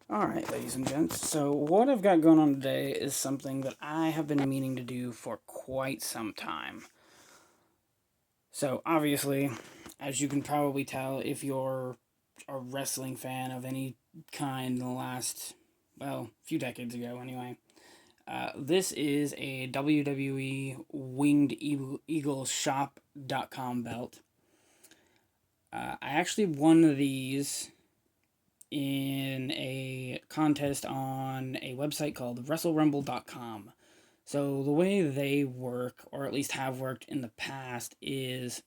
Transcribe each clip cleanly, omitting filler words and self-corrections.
Alright, ladies and gents, so what I've got going on today is something that I have been meaning to do for quite some time. So, obviously, as you can probably tell, if you're a wrestling fan of any kind in the last, well, few decades ago anyway, this is a WWE Winged Eagle Shop.com belt. I actually won these in a contest on a website called WrestleRumble.com. So the way they work, or at least have worked in the past, is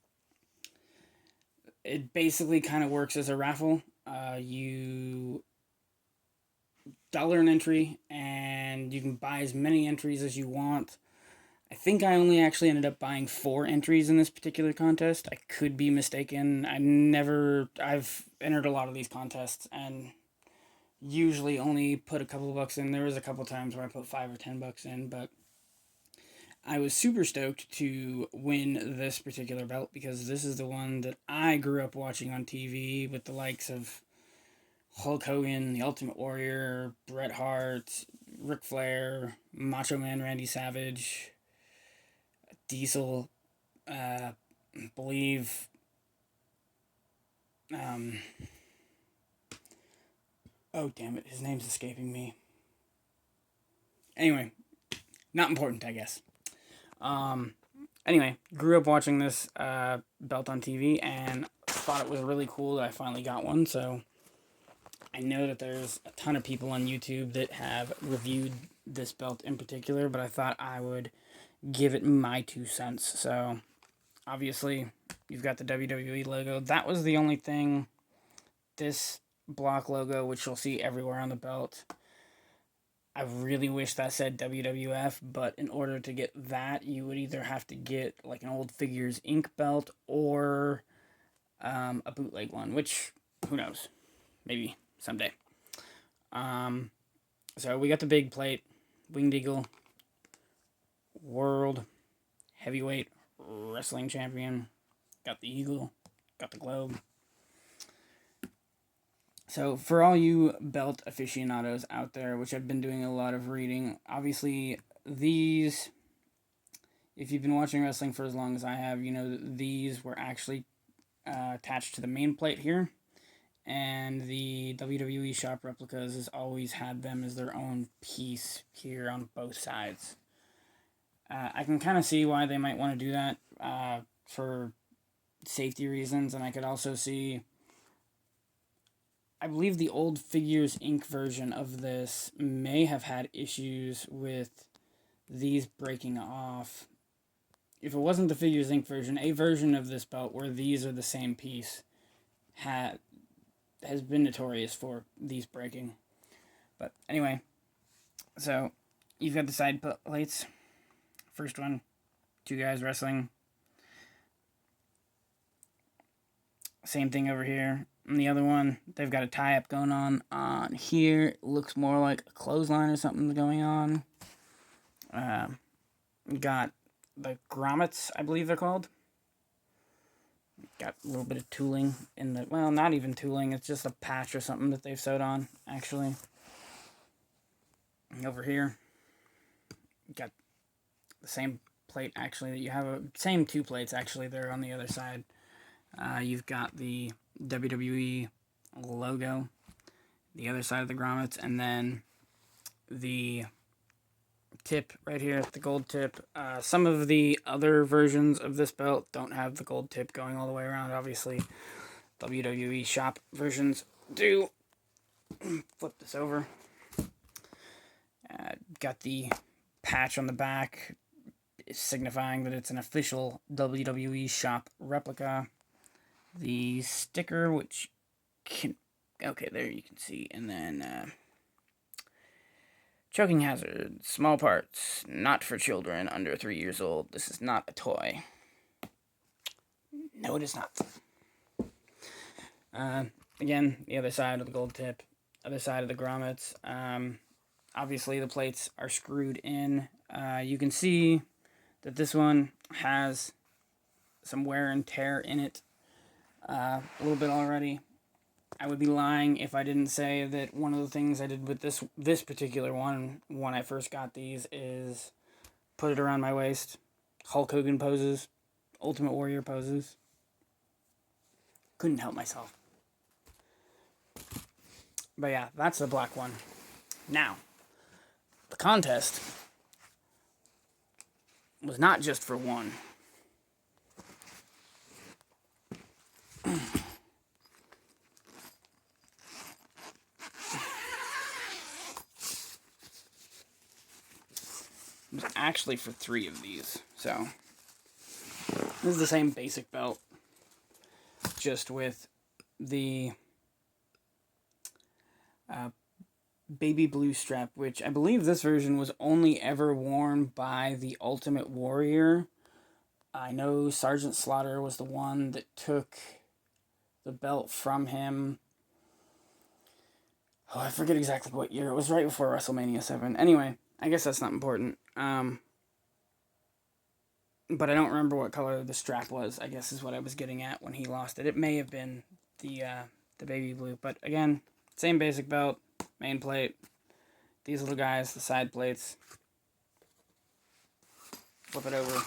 it basically kind of works as a raffle. You dollar an entry, and you can buy as many entries as you want. I think I only actually ended up buying 4 entries in this particular contest. I could be mistaken. I've entered a lot of these contests, and usually only put a couple of bucks in. There was a couple times where I put $5 or $10 in, but I was super stoked to win this particular belt because this is the one that I grew up watching on TV with the likes of Hulk Hogan, The Ultimate Warrior, Bret Hart, Ric Flair, Macho Man Randy Savage, Diesel, believe, um, oh damn it, his name's escaping me. Anyway, not important, I guess. Um, anyway, grew up watching this belt on TV and thought it was really cool that I finally got one. So I know that there's a ton of people on YouTube that have reviewed this belt in particular, but I thought I would give it my 2 cents. So obviously, you've got the WWE logo. That was the only thing. This block logo, which you'll see everywhere on the belt, I really wish that said WWF, but in order to get that, you would either have to get like an old Figures Inc. belt or a bootleg one, which, who knows, maybe someday. Um, so we got the big plate, Winged Eagle, World Heavyweight Wrestling Champion, got the Eagle, got the Globe. So, for all you belt aficionados out there, which I've been doing a lot of reading, obviously these, if you've been watching wrestling for as long as I have, you know that these were actually attached to the main plate here. And the WWE shop replicas has always had them as their own piece here on both sides. I can kind of see why they might want to do that for safety reasons, and I could also see, I believe the old Figures Inc. version of this may have had issues with these breaking off. If it wasn't the Figures Inc. version, a version of this belt where these are the same piece has been notorious for these breaking. But anyway, so you've got the side plates. First one, 2 guys wrestling. Same thing over here. And the other one, they've got a tie-up going on. On here, it looks more like a clothesline or something going on. Got the grommets, I believe they're called. Got a little bit of tooling in the, well, not even tooling, it's just a patch or something that they've sewed on, actually. And over here, got the same plate, actually, that you have, same 2 plates, actually, they're on the other side. You've got the WWE logo, the other side of the grommets, and then the tip right here, the gold tip. Some of the other versions of this belt don't have the gold tip going all the way around. Obviously, WWE shop versions do. Flip this over. Got the patch on the back, signifying that it's an official WWE shop replica. The sticker, which can, okay, there you can see, and then choking hazard, small parts, not for children under 3 years old. This is not a toy. No, it is not. Again, the other side of the gold tip, other side of the grommets. Obviously, the plates are screwed in. You can see that this one has some wear and tear in it a little bit already. I would be lying if I didn't say that one of the things I did with this particular one when I first got these is put it around my waist. Hulk Hogan poses, Ultimate Warrior poses. Couldn't help myself. But yeah, that's the black one. Now, the contest was not just for one. It was actually for 3 of these. So, this is the same basic belt, just with the baby blue strap, which I believe this version was only ever worn by the Ultimate Warrior. I know Sergeant Slaughter was the one that took the belt from him. Oh, I forget exactly what year. It was right before WrestleMania 7. Anyway, I guess that's not important. But I don't remember what color the strap was, I guess is what I was getting at when he lost it. It may have been the baby blue. But again, same basic belt, main plate. These little guys, the side plates. Flip it over.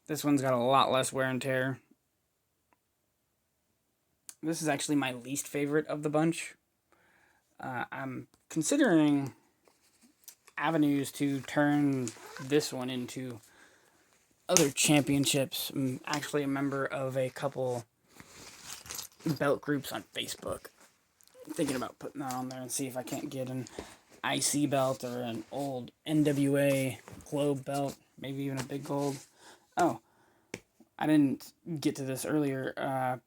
This one's got a lot less wear and tear. This is actually my least favorite of the bunch. I'm considering avenues to turn this one into other championships. I'm actually a member of a couple belt groups on Facebook. I'm thinking about putting that on there and see if I can't get an IC belt or an old NWA Globe belt, maybe even a big gold. Oh, I didn't get to this earlier.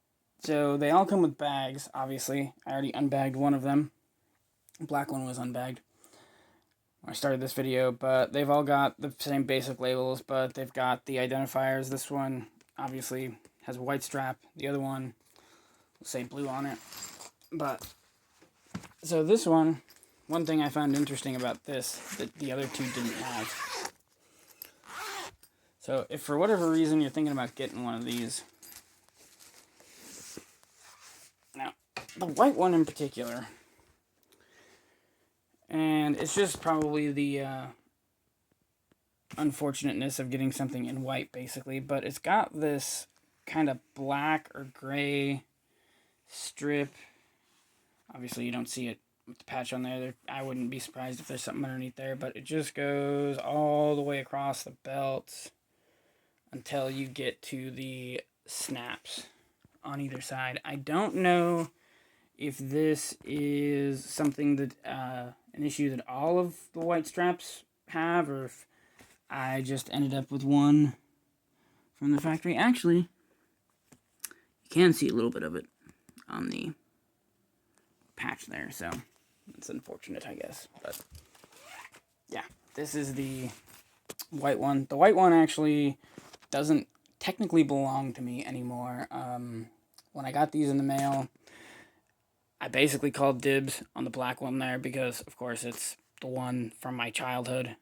So they all come with bags, obviously. I already unbagged one of them. The black one was unbagged when I started this video, but they've all got the same basic labels, but they've got the identifiers. This one obviously has a white strap. The other one will say blue on it. But so this one thing I found interesting about this that the other two didn't have. So if for whatever reason you're thinking about getting one of these, now the white one in particular, and it's just probably the unfortunateness of getting something in white, basically, but it's got this kind of black or gray strip. Obviously, you don't see it with the patch on there. I wouldn't be surprised if there's something underneath there, but it just goes all the way across the belt until you get to the snaps on either side. I don't know if this is something that an issue that all of the white straps have, or if I just ended up with one from the factory. Actually, you can see a little bit of it on the patch there, so it's unfortunate, I guess. But yeah, this is the white one. The white one actually doesn't technically belong to me anymore. When I got these in the mail, I basically called dibs on the black one there because, of course, it's the one from my childhood.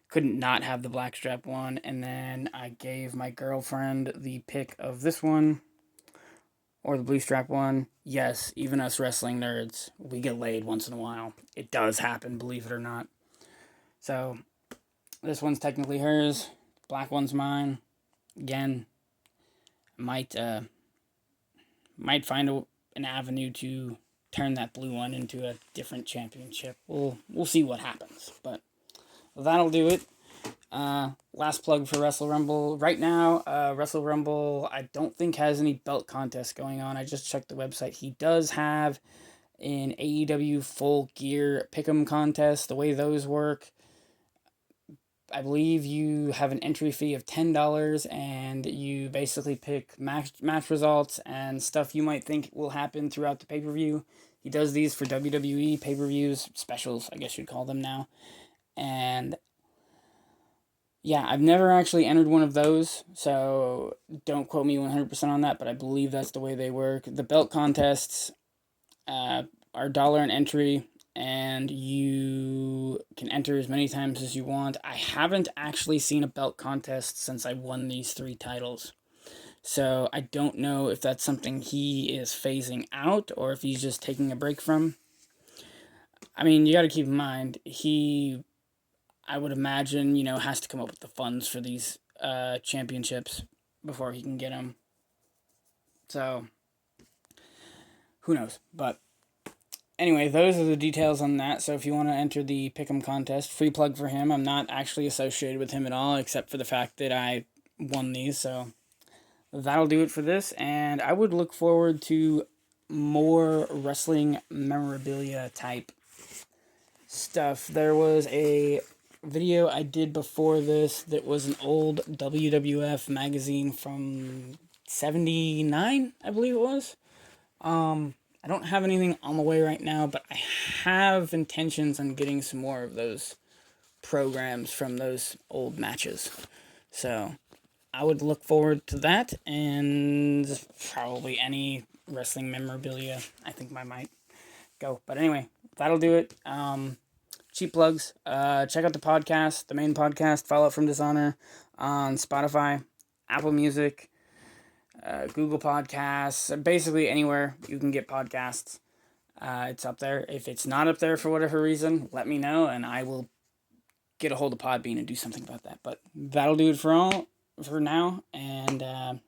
Couldn't not have the black strap one. And then I gave my girlfriend the pick of this one or the blue strap one. Yes, even us wrestling nerds, we get laid once in a while. It does happen, believe it or not. So this one's technically hers. Black one's mine. Again, might find an avenue to turn that blue one into a different championship. We'll see what happens, but that'll do it. Last plug for Wrestle Rumble. Right now, Wrestle Rumble, I don't think has any belt contests going on. I just checked the website. He does have an AEW Full Gear Pick'em contest. The way those work, I believe you have an entry fee of $10, and you basically pick match results and stuff you might think will happen throughout the pay-per-view. He does these for WWE pay-per-views, specials, I guess you'd call them now. And yeah, I've never actually entered one of those, so don't quote me 100% on that, but I believe that's the way they work. The belt contests are $1 an entry, and you can enter as many times as you want. I haven't actually seen a belt contest since I won these 3 titles. So I don't know if that's something he is phasing out or if he's just taking a break from. I mean, you got to keep in mind, I would imagine, has to come up with the funds for these championships before he can get them. So, who knows? But anyway, those are the details on that. So if you want to enter the Pick'em contest, free plug for him. I'm not actually associated with him at all, except for the fact that I won these. So that'll do it for this. And I would look forward to more wrestling memorabilia type stuff. There was a video I did before this that was an old WWF magazine from 79, I believe it was. I don't have anything on the way right now, but I have intentions on getting some more of those programs from those old matches. So I would look forward to that, and probably any wrestling memorabilia I think I might go. But anyway, that'll do it. Cheap plugs. Check out the podcast, the main podcast, Fallout from Dishonor, on Spotify, Apple Music, Google Podcasts, basically anywhere you can get podcasts. It's up there. If it's not up there for whatever reason, let me know, and I will get a hold of Podbean and do something about that. But that'll do it for now, and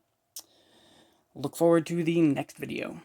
look forward to the next video.